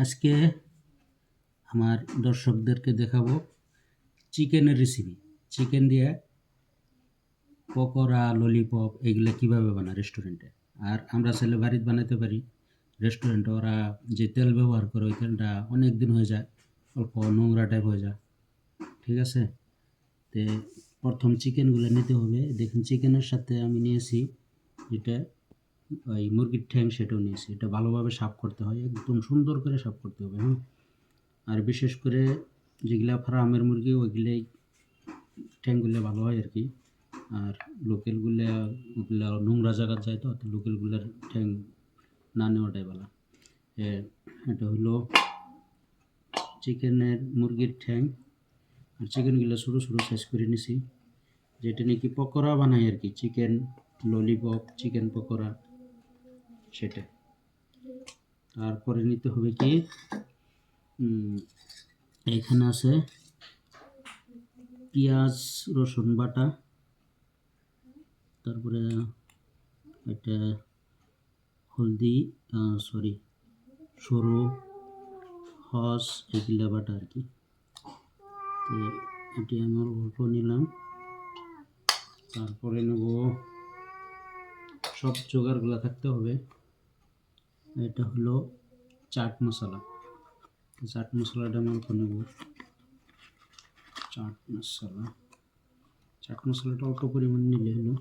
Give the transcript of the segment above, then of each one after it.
আজকে আমার দর্শকদেরকে দেখাবো চিকেনের রেসিপি। চিকেন দিয়ে পকোড়া, ললিপপ এগুলো কীভাবে বানায় রেস্টুরেন্টে। আর আমরা চাইলে বাড়িতে বানাতে পারি। রেস্টুরেন্টে ওরা যে তেল ব্যবহার করে ওই তেলটা অনেক দিন হয়ে যায়, অল্প নোংরা টাইপ হয়ে যায়। ঠিক আছে, তো প্রথম চিকেনগুলো নিতে হবে। দেখুন চিকেনের সাথে আমি নিয়েছি যেটা ওই মুরগির ঠ্যাং, সেটাও নিয়েছি। এটা ভালোভাবে সাফ করতে হয়, একদম সুন্দর করে সাফ করতে হবে। হ্যাঁ, আর বিশেষ করে যেগুলা ফার্মের মুরগি ওইগুলোই ঠ্যাংগুলো ভালো হয় আর কি। আর লোকেলগুলো ওগুলো নোংরা জায়গা যায়, তো লোকেলগুলোর ঠ্যাং না নেওয়াটাই ভালো। এটা হলো চিকেনের মুরগির ঠ্যাং। আর চিকেনগুলো ছোটো ছোটো সাইজ করে নিছি, যেটা নাকি পকোড়া বানাই আর কি, চিকেন ললিপপ, চিকেন পকোড়া সেটা। তারপরে নিতে হবে কি, এখানে আছে পেঁয়াজ রসুন বাটা, তারপরে এটা হলদি, সরু হস এগুলা বাটা আর কি। তো এটি আমার অল্প নিলাম। তারপরে নেব, সব জোগাড়গুলো থাকতে হবে। এটা হলো চাট মশলা। চাট মশলাটা আমি অল্প নেব। চাট মশলাটা অল্প পরিমাণ নিলে হলো।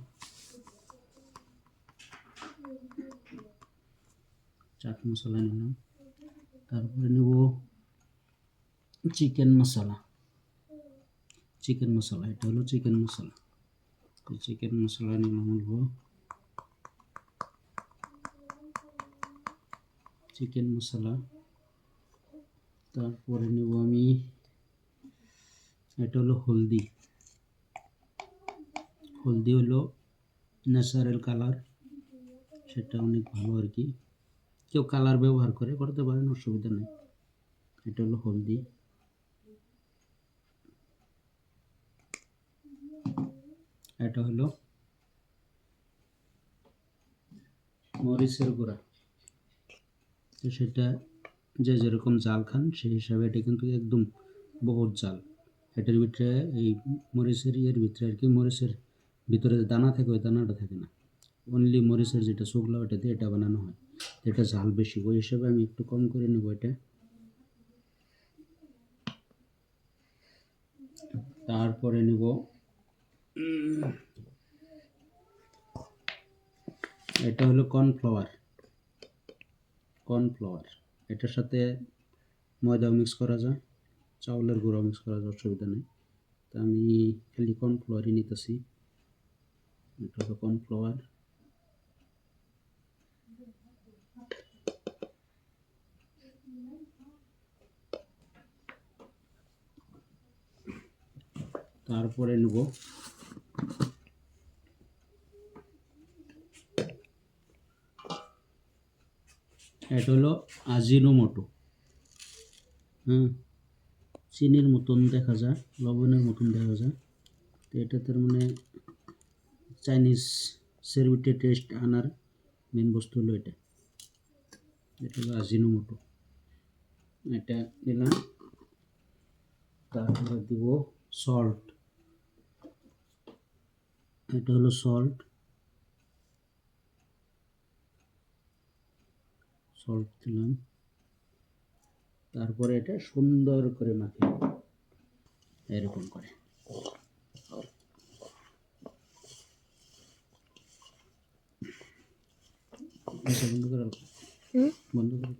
চাট মশলা নিলাম। তারপরে নেব চিকেন মশলা। এটা হলো চিকেন মশলা। চিকেন মশলা নিলাম অল্প। চিকেন মশলা। তারপরে নেব আমি, এটা হলো হলদি হলো ন্যাচারাল কালার, সেটা অনেক ভালো আর কি। কেউ কালার ব্যবহার করতে পারেন, অসুবিধা নেই। এটা হলো হলদি। এটা হলো মরিচের গুঁড়া। তো সেটা যে যেরকম জাল খান সেই হিসাবে, এটা কিন্তু একদম বহুত জাল। এটার ভিতরে এই মরিচের ভিতরে আর কি, মরিচের ভিতরে যে দানা থাকে ওই দানাটা থাকে না, অনলি মরিচের যেটা শুকলা ওটা দিয়ে এটা বানানো হয়। এটা ঝাল বেশি, ওই হিসাবে আমি একটু কম করে নেব এটা। তারপরে নেব এটা হলো কর্নফ্লাওয়ার। এটার সাথে ময়দাও মিক্স করা যায়, চাউলের গুঁড়ো মিক্স করা যায়, অসুবিধা নেই। তা আমি খালি কর্নফ্লাওয়ারই নিতেছি। এটা হলো কর্নফ্লাওয়ার। তারপরে নেব এটা হলো আজিনোমোটো। চিনির মতন দেখা যায়, লবণের মতন দেখা যায়। তো এটা তার মানে চাইনিজ সেরভিটে টেস্ট আনার মেন বস্তু হলো এটা। এটা হলো আজিনোমোটো, এটা দিলাম। তারপরে দিব সল্ট। এটা হলো সল্ট দিলাম। তারপরে এটা সুন্দর করে মাখিয়ে এরকম করে। বন্ধ করে